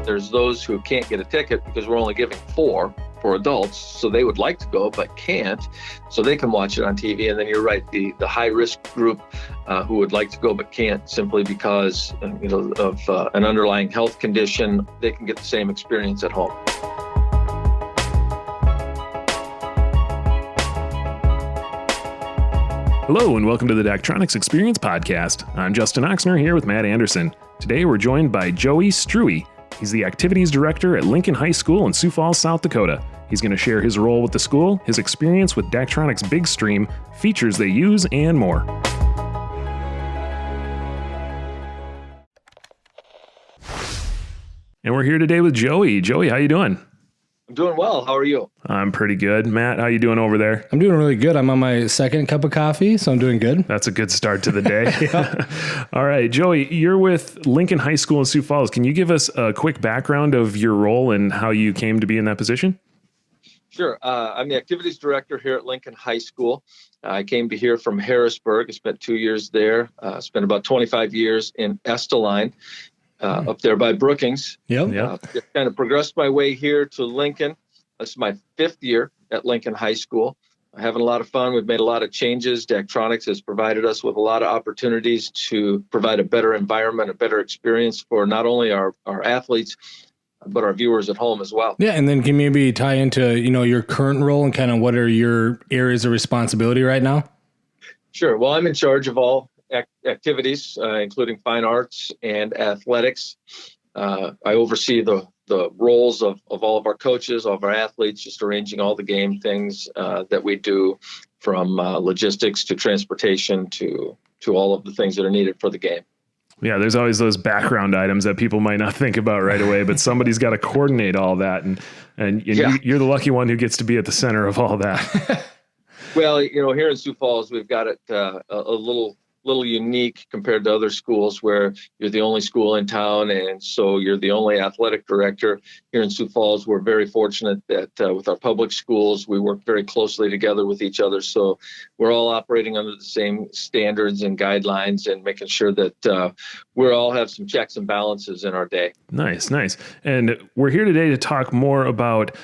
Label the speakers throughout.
Speaker 1: There's those who can't get a ticket because we're only giving 4 for adults, so they would like to go but can't, so they can watch it on TV. And then you're right, the high risk group who would like to go but can't simply because of an underlying health condition, they can get the same experience at home.
Speaker 2: Hello and welcome to the Daktronics Experience Podcast. I'm Justin Oxner here with Matt Anderson. Today we're joined by Joey Struwe. He's the Activities Director at Lincoln High School in Sioux Falls, South Dakota. He's going to share his role with the school, his experience with Daktronics Big Stream, features they use, and more. And we're here today with Joey. Joey, how you doing?
Speaker 1: I'm doing well. How are you?
Speaker 2: I'm pretty good. Matt, how you doing over there?
Speaker 3: I'm doing really good. I'm on my second cup of coffee, so I'm doing good.
Speaker 2: That's a good start to the day. All right, Joey, you're with Lincoln High School in Sioux Falls. Can you give us a quick background of your role and how you came to be in that position?
Speaker 1: Sure. I'm the Activities Director here at Lincoln High School. I came to here from Harrisburg. I spent 2 years there. Spent about 25 years in Esteline. Up there by Brookings.
Speaker 2: Yep.
Speaker 1: Kind of progressed my way here to Lincoln. This is my 5th year at Lincoln High School. I'm having a lot of fun. We've made a lot of changes. Daktronics has provided us with a lot of opportunities to provide a better environment, a better experience for not only our athletes, but our viewers at home as well.
Speaker 3: Yeah, and then can you maybe tie into your current role and kind of what are your areas of responsibility right now?
Speaker 1: Sure. Well, I'm in charge of all activities, including fine arts and athletics. I oversee the roles of all of our coaches, all of our athletes, just arranging all the game things that we do, from logistics to transportation to all of the things that are needed for the game.
Speaker 2: Yeah, there's always those background items that people might not think about right away, but somebody's got to coordinate all that, and you're the lucky one who gets to be at the center of all that.
Speaker 1: Well, here in Sioux Falls, we've got it a little unique compared to other schools where you're the only school in town, and so you're the only athletic director. Here in Sioux Falls, we're very fortunate that with our public schools, we work very closely together with each other. So we're all operating under the same standards and guidelines and making sure that we all have some checks and balances in our day. Nice.
Speaker 2: And we're here today to talk more about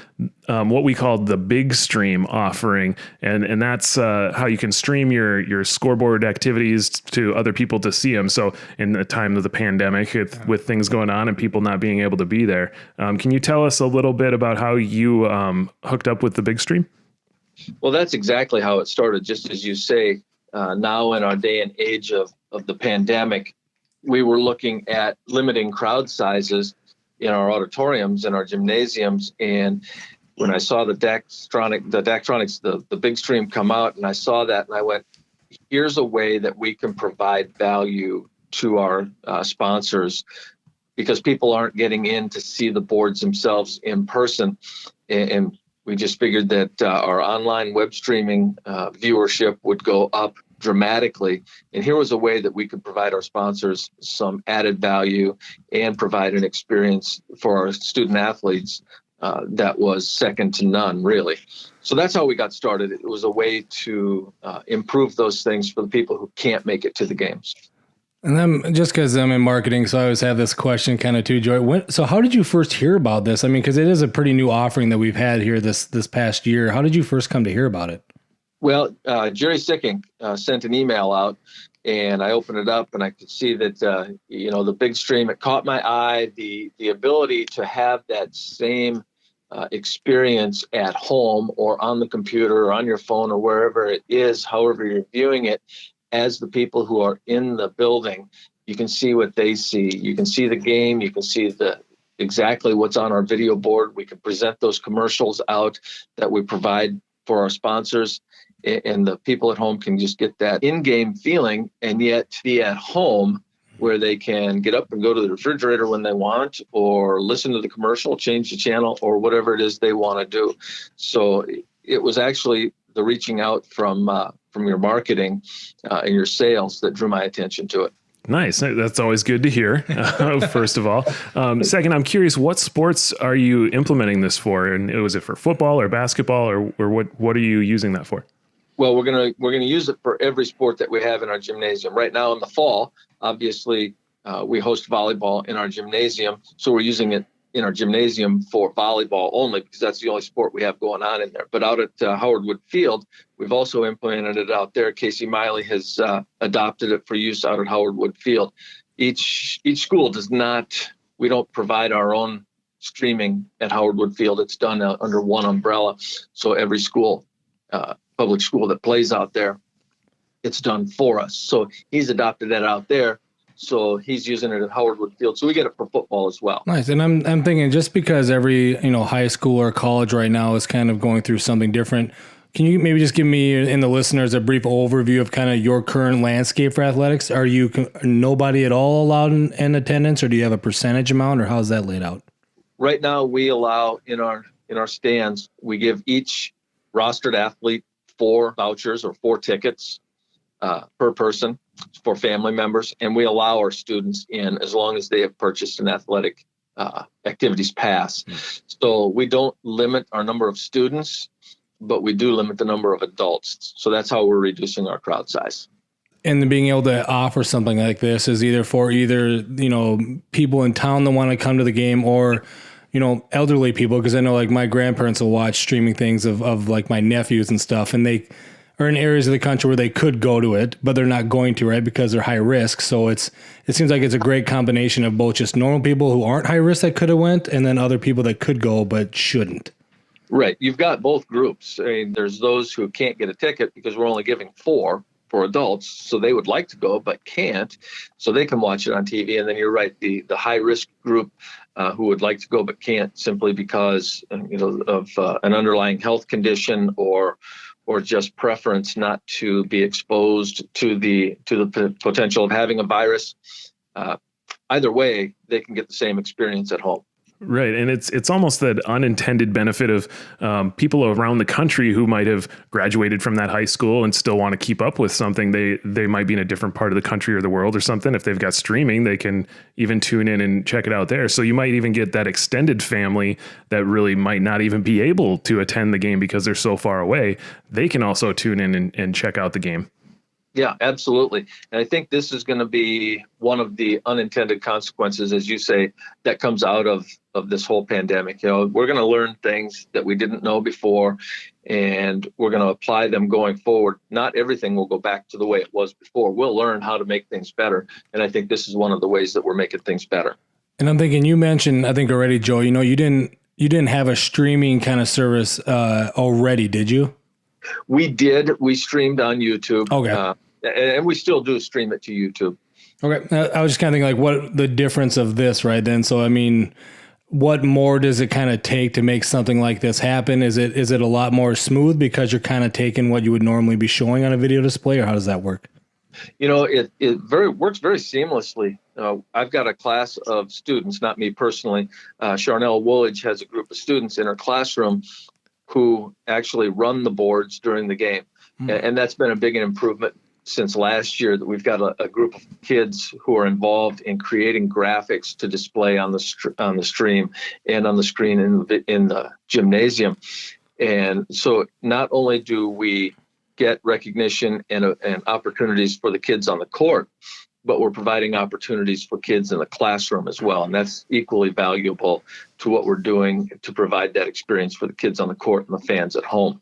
Speaker 2: what we call the Big Stream offering. And that's how you can stream your scoreboard activities to other people to see them. So in the time of the pandemic, with things going on and people not being able to be there, can you tell us a little bit about how you hooked up with the Big Stream?
Speaker 1: Well, that's exactly how it started. Just as you say, now in our day and age of the pandemic, we were looking at limiting crowd sizes in our auditoriums and our gymnasiums. And when I saw the Daktronics, the Big Stream come out, and I saw that, and I went, here's a way that we can provide value to our sponsors, because people aren't getting in to see the boards themselves in person. And we just figured that our online web streaming viewership would go up dramatically. And here was a way that we could provide our sponsors some added value and provide an experience for our student athletes that was second to none, really. So that's how we got started. It was a way to improve those things for the people who can't make it to the games.
Speaker 3: And then, just because I'm in marketing, so I always have this question kind of too, Joy. So how did you first hear about this? I mean, because it is a pretty new offering that we've had here this past year. How did you first come to hear about it?
Speaker 1: Well, Jerry Sicking sent an email out, and I opened it up, and I could see that, the Big Stream, it caught my eye, the ability to have that same experience at home or on the computer or on your phone or wherever it is, however you're viewing it, as the people who are in the building. You can see what they see. You can see the game. You can see exactly what's on our video board. We can present those commercials out that we provide for our sponsors, and the people at home can just get that in-game feeling, and yet be at home where they can get up and go to the refrigerator when they want, or listen to the commercial, change the channel, or whatever it is they want to do. So it was actually the reaching out from your marketing and your sales that drew my attention to it.
Speaker 2: Nice. That's always good to hear, first of all. Second, I'm curious, what sports are you implementing this for? And was it for football or basketball, or what are you using that for?
Speaker 1: Well, we're gonna use it for every sport that we have in our gymnasium. Right now in the fall, obviously, we host volleyball in our gymnasium, so we're using it in our gymnasium for volleyball only, because that's the only sport we have going on in there. But out at Howard Wood Field, we've also implemented it out there. Casey Miley has adopted it for use out at Howard Wood Field. Each school does not, we don't provide our own streaming at Howard Wood Field. It's done under one umbrella. So every school, public school that plays out there, it's done for us. So he's adopted that out there. So he's using it at Howard Wood Field. So we get it for football as well.
Speaker 3: Nice. And I'm thinking, just because every, high school or college right now is kind of going through something different, can you maybe just give me and the listeners a brief overview of kind of your current landscape for athletics? Are you nobody at all allowed in attendance, or do you have a percentage amount, or how's that laid out?
Speaker 1: Right now, we allow in our stands, we give each rostered athlete 4 vouchers or 4 tickets per person for family members, and we allow our students in as long as they have purchased an athletic activities pass. So we don't limit our number of students, but we do limit the number of adults. So that's how we're reducing our crowd size.
Speaker 3: And being able to offer something like this is either for people in town that want to come to the game, or elderly people, because I know like my grandparents will watch streaming things of like my nephews and stuff, and they are in areas of the country where they could go to it, but they're not going to, right? Because they're high risk. So it seems like it's a great combination of both just normal people who aren't high risk that could have went, and then other people that could go but shouldn't.
Speaker 1: Right. You've got both groups. I mean, there's those who can't get a ticket because we're only giving 4 for adults. So they would like to go, but can't. So they can watch it on TV. And then you're right, the high risk group who would like to go, but can't, simply because, of an underlying health condition or just preference not to be exposed to the potential of having a virus. Either way, they can get the same experience at home.
Speaker 2: Right. And it's almost that unintended benefit of people around the country who might have graduated from that high school and still want to keep up with something. They might be in a different part of the country or the world or something. If they've got streaming, they can even tune in and check it out there. So you might even get that extended family that really might not even be able to attend the game because they're so far away. They can also tune in and check out the game.
Speaker 1: Yeah, absolutely. And I think this is going to be one of the unintended consequences, as you say, that comes out of this whole pandemic. We're going to learn things that we didn't know before, and we're going to apply them going forward. Not everything will go back to the way it was before. We'll learn how to make things better. And I think this is one of the ways that we're making things better. And
Speaker 3: I'm thinking, you mentioned, I think already, Joe, you didn't have a streaming kind of service already, did you?
Speaker 1: We did. We streamed on YouTube.
Speaker 3: Okay.
Speaker 1: And we still do stream it to YouTube.
Speaker 3: Okay. I was just kind of thinking, like, what the difference of this right then? So, I mean, what more does it kind of take to make something like this happen? Is it a lot more smooth because you're kind of taking what you would normally be showing on a video display, or how does that work?
Speaker 1: It works very seamlessly. I've got a class of students, not me personally. Charnel Woolidge has a group of students in her classroom who actually run the boards during the game. And that's been a big improvement since last year, that we've got a group of kids who are involved in creating graphics to display on the stream and on the screen in the gymnasium. And so not only do we get recognition and opportunities for the kids on the court, but we're providing opportunities for kids in the classroom as well. And that's equally valuable to what we're doing to provide that experience for the kids on the court and the fans at home.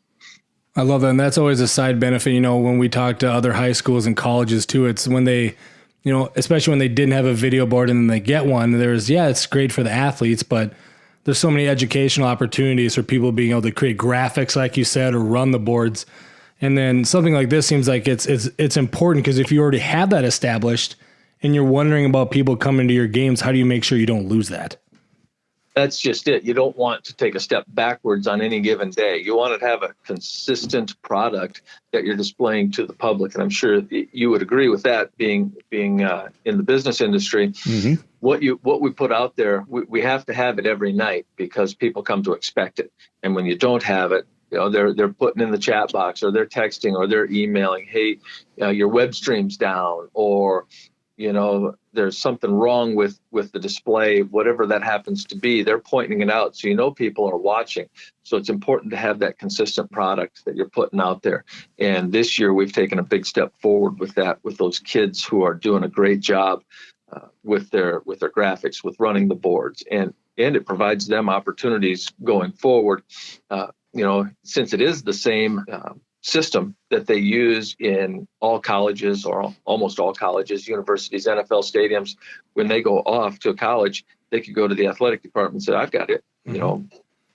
Speaker 3: I love that. And that's always a side benefit, when we talk to other high schools and colleges too, it's when they, especially when they didn't have a video board and then they get one, it's great for the athletes, but there's so many educational opportunities for people being able to create graphics, like you said, or run the boards. And then something like this seems like it's important, because if you already have that established and you're wondering about people coming to your games, how do you make sure you don't lose that?
Speaker 1: That's just it. You don't want to take a step backwards on any given day. You want to have a consistent product that you're displaying to the public. And I'm sure you would agree with that, being in the business industry. Mm-hmm. What we put out there, we have to have it every night, because people come to expect it. And when you don't have it, they're putting in the chat box, or they're texting, or they're emailing, hey, your web stream's down, or there's something wrong with the display, whatever that happens to be. They're pointing it out, so people are watching. So it's important to have that consistent product that you're putting out there. And this year we've taken a big step forward with that, with those kids who are doing a great job with their graphics, with running the boards, and and it provides them opportunities going forward. Since it is the same system that they use in all colleges, or almost all colleges, universities, NFL stadiums, when they go off to a college, they could go to the athletic department and say, I've got it,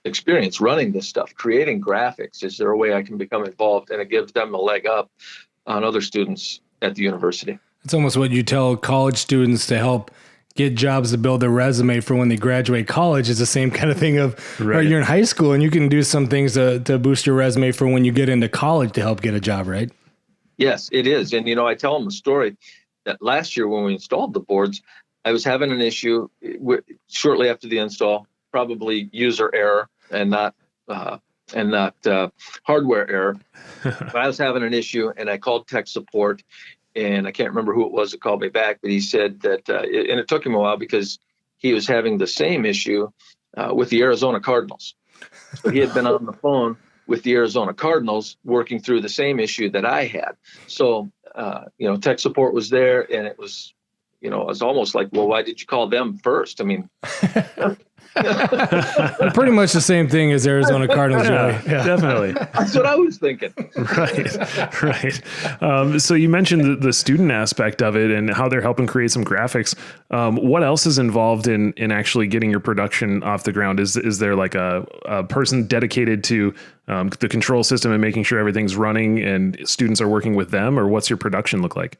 Speaker 1: experience running this stuff, creating graphics. Is there a way I can become involved? And it gives them a leg up on other students at the university.
Speaker 3: It's almost what you tell college students to help get jobs to build their resume for when they graduate college. Is the same kind of thing of, right, you're in high school and you can do some things to boost your resume for when you get into college to help get a job, right?
Speaker 1: Yes, it is. And, I tell them a story that last year when we installed the boards, I was having an issue shortly after the install, probably user error and not hardware error. But I was having an issue and I called tech support. And I can't remember who it was that called me back, but he said that, and it took him a while because he was having the same issue with the Arizona Cardinals. So he had been on the phone with the Arizona Cardinals working through the same issue that I had. So, tech support was there, and it was, it was almost like, well, why did you call them first? I mean,
Speaker 3: pretty much the same thing as Arizona Cardinals.
Speaker 2: Yeah, definitely.
Speaker 1: That's what I was thinking.
Speaker 2: Right. So you mentioned the student aspect of it and how they're helping create some graphics. What else is involved in actually getting your production off the ground? Is there like a person dedicated to the control system and making sure everything's running and students are working with them, or what's your production look like?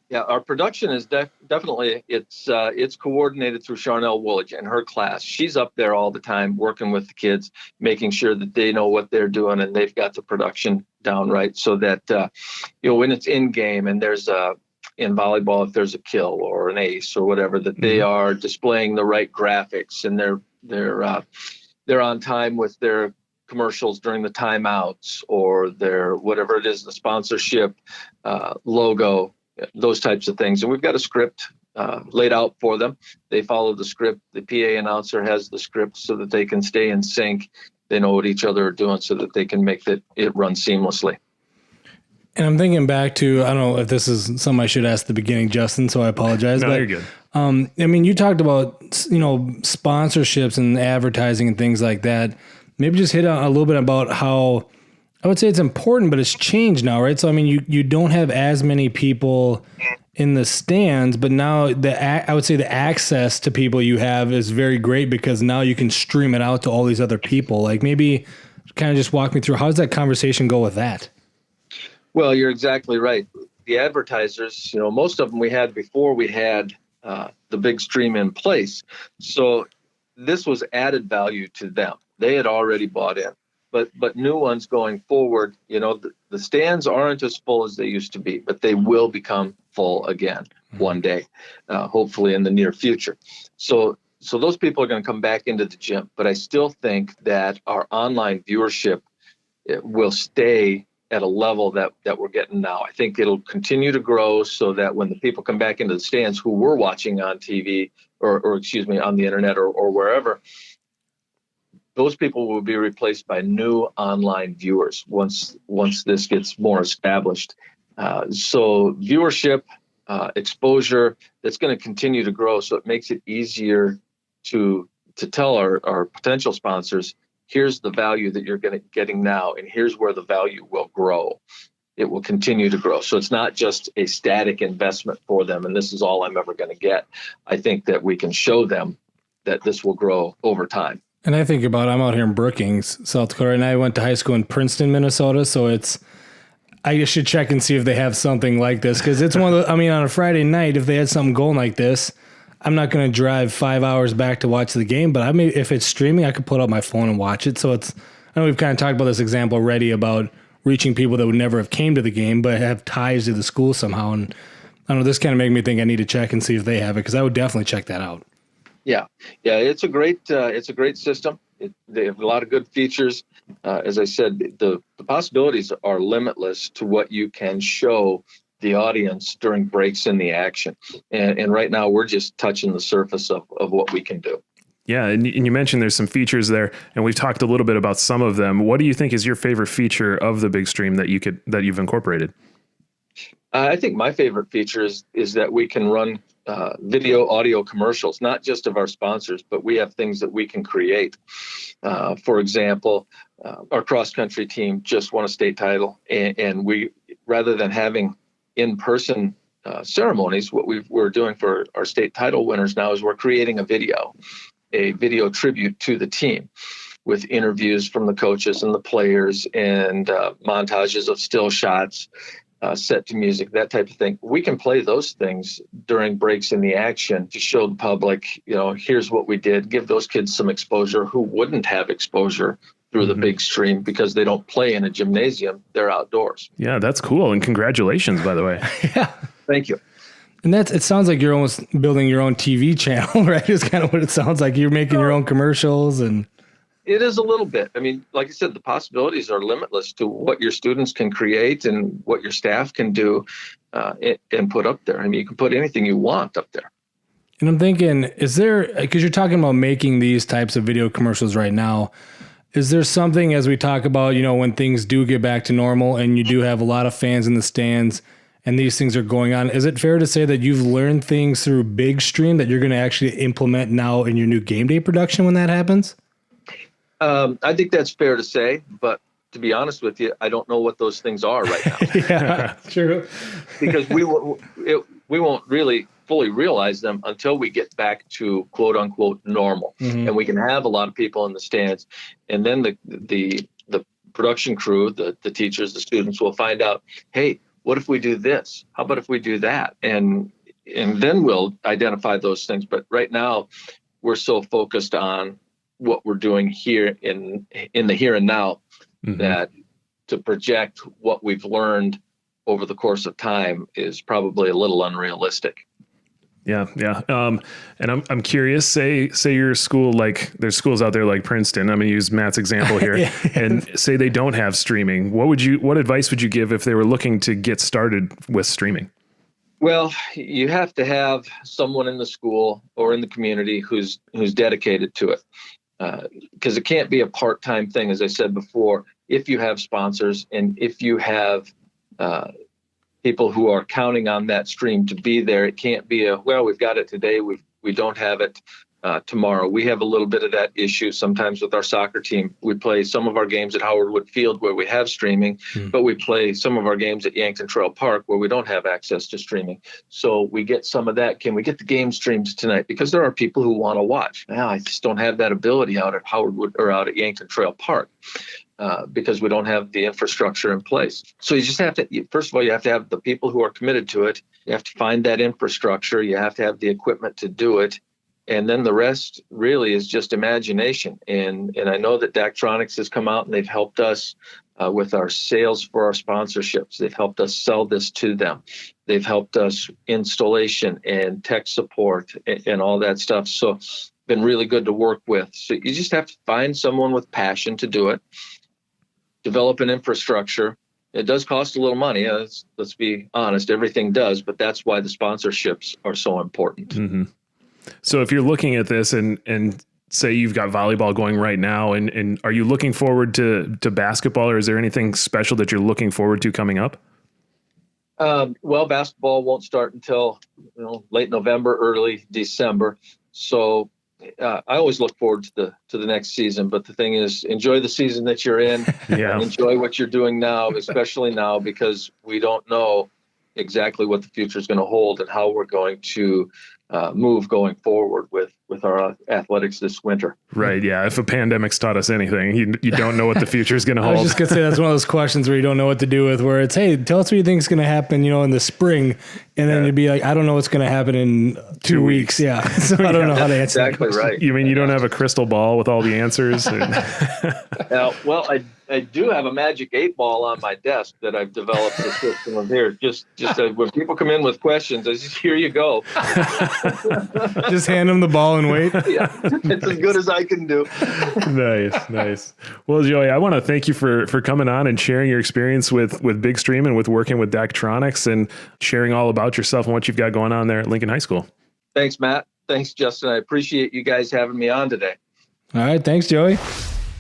Speaker 1: Yeah, our production is definitely, it's coordinated through Charnel Woolidge and her class. She's up there all the time working with the kids, making sure that they know what they're doing and they've got the production down right, so that, when it's in game and there's in volleyball, if there's a kill or an ace or whatever, that they are displaying the right graphics and they're on time with their commercials during the timeouts or their, whatever it is, the sponsorship logo, those types of things. And we've got a script laid out for them. They follow the script. The PA announcer has the script so that they can stay in sync. They know what each other are doing so that they can make it run seamlessly.
Speaker 3: And I'm thinking back to, I don't know if this is something I should ask at the beginning, Justin, so I apologize.
Speaker 2: No,
Speaker 3: but,
Speaker 2: you're good.
Speaker 3: You talked about, sponsorships and advertising and things like that. Maybe just hit on a little bit about how, I would say it's important, but it's changed now, right? So, you don't have as many people in the stands, but now I would say the access to people you have is very great because now you can stream it out to all these other people. Like, maybe kind of just walk me through, how does that conversation go with that?
Speaker 1: Well, you're exactly right. The advertisers, most of them we had before we had the big stream in place. So this was added value to them. They had already bought in. But new ones going forward, the stands aren't as full as they used to be, but they will become full again one day, hopefully in the near future. So those people are going to come back into the gym. But I still think that our online viewership will stay at a level that we're getting now. I think it'll continue to grow so that when the people come back into the stands who were watching on TV or on the internet or wherever, those people will be replaced by new online viewers once this gets more established. So viewership, exposure, that's going to continue to grow. So it makes it easier to tell our potential sponsors, here's the value that you're getting now, and here's where the value will grow. It will continue to grow. So it's not just a static investment for them, and this is all I'm ever going to get. I think that we can show them that this will grow over time.
Speaker 3: And I think about, I'm out here in Brookings, South Dakota, and I went to high school in Princeton, Minnesota. So I should check and see if they have something like this. Cause it's one of the, on a Friday night, if they had something going like this, I'm not going to drive 5 hours back to watch the game, but if it's streaming, I could put up my phone and watch it. So I know we've kind of talked about this example already about reaching people that would never have came to the game, but have ties to the school somehow. And I don't know, this kind of made me think I need to check and see if they have it. Cause I would definitely check that out.
Speaker 1: Yeah, it's a great system. They have a lot of good features. As I said, the possibilities are limitless to what you can show the audience during breaks in the action. And right now we're just touching the surface of what we can do.
Speaker 2: Yeah, and you mentioned there's some features there, and we've talked a little bit about some of them. What do you think is your favorite feature of the Big Stream that you've incorporated?
Speaker 1: I think my favorite feature is that we can run video, audio commercials, not just of our sponsors, but we have things that we can create. For example, our cross-country team just won a state title, and we, rather than having in-person ceremonies, what we're doing for our state title winners now is we're creating a video tribute to the team with interviews from the coaches and the players and montages of still shots, set to music, that type of thing. We can play those things during breaks in the action to show the public, here's what we did, give those kids some exposure who wouldn't have exposure through the big stream because they don't play in a gymnasium. They're outdoors.
Speaker 2: Yeah, that's cool. And congratulations, by the way.
Speaker 3: Yeah.
Speaker 1: Thank you.
Speaker 3: And it sounds like you're almost building your own TV channel, right? It's kind of what it sounds like. You're making your own commercials and...
Speaker 1: It is a little bit. I mean, like I said, the possibilities are limitless to what your students can create and what your staff can do and put up there. I mean, you can put anything you want up there.
Speaker 3: And I'm thinking, is there, because you're talking about making these types of video commercials right now, is there something as we talk about, when things do get back to normal and you do have a lot of fans in the stands and these things are going on, is it fair to say that you've learned things through Big Stream that you're going to actually implement now in your new game day production when that happens?
Speaker 1: I think that's fair to say, but to be honest with you, I don't know what those things are right now.
Speaker 3: Yeah, true.
Speaker 1: Because we won't really fully realize them until we get back to quote unquote normal, and we can have a lot of people in the stands, and then the production crew, the teachers, the students will find out, hey, what if we do this? How about if we do that? And then we'll identify those things. But right now, we're so focused on what we're doing here in the here and now that to project what we've learned over the course of time is probably a little unrealistic.
Speaker 2: Yeah. And I'm curious, say your school, like there's schools out there like Princeton, I'm going to use Matt's example here, and say they don't have streaming. What advice would you give if they were looking to get started with streaming?
Speaker 1: Well, you have to have someone in the school or in the community who's dedicated to it. Because it can't be a part-time thing, as I said before. If you have sponsors and if you have people who are counting on that stream to be there, it can't be we've got it today, we don't have it tomorrow. We have a little bit of that issue sometimes with our soccer team. We play some of our games at Howard Wood Field where we have streaming, but we play some of our games at Yankton Trail Park where we don't have access to streaming. So we get some of that. Can we get the game streams tonight? Because there are people who want to watch. Now, I just don't have that ability out at Howard Wood or out at Yankton Trail Park because we don't have the infrastructure in place. So you just have to, first of all, you have to have the people who are committed to it. You have to find that infrastructure. You have to have the equipment to do it. And then the rest really is just imagination. And I know that Daktronics has come out and they've helped us with our sales for our sponsorships. They've helped us sell this to them. They've helped us installation and tech support and all that stuff. So it's been really good to work with. So you just have to find someone with passion to do it, develop an infrastructure. It does cost a little money. Let's be honest, everything does, but that's why the sponsorships are so important.
Speaker 2: Mm-hmm. So if you're looking at this and say you've got volleyball going right now, and are you looking forward to basketball, or is there anything special that you're looking forward to coming up?
Speaker 1: Well, basketball won't start until late November, early December. So I always look forward to the next season. But the thing is, enjoy the season that you're in.
Speaker 2: Yeah.
Speaker 1: Enjoy what you're doing now, especially now, because we don't know exactly what the future is going to hold and how we're going to move going forward with our athletics this winter.
Speaker 2: Right. Yeah. If a pandemic's taught us anything, you don't know what the future is going to hold.
Speaker 3: I was just going to say, that's one of those questions where you don't know what to do with, where it's, hey, tell us what you think is going to happen, in the spring. And then you'd be like, I don't know what's going to happen in 2 weeks. Yeah. So I don't know how to answer that.
Speaker 1: Exactly right.
Speaker 2: You mean you don't have a crystal ball with all the answers?
Speaker 1: Well, I do have a magic 8-ball on my desk that I've developed a system of here. Just when people come in with questions, I just, here you go.
Speaker 3: Just hand them the ball and wait.
Speaker 1: Yeah, it's as good as I can do.
Speaker 2: Nice. Well, Joey, I want to thank you for coming on and sharing your experience with Big Stream and with working with Daktronics and sharing all about yourself and what you've got going on there at Lincoln High School.
Speaker 1: Thanks, Matt. Thanks, Justin. I appreciate you guys having me on today.
Speaker 3: All right. Thanks, Joey.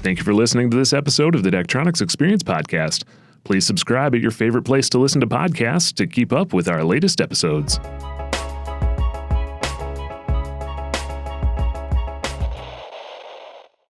Speaker 2: Thank you for listening to this episode of the Daktronics Experience Podcast. Please subscribe at your favorite place to listen to podcasts to keep up with our latest episodes.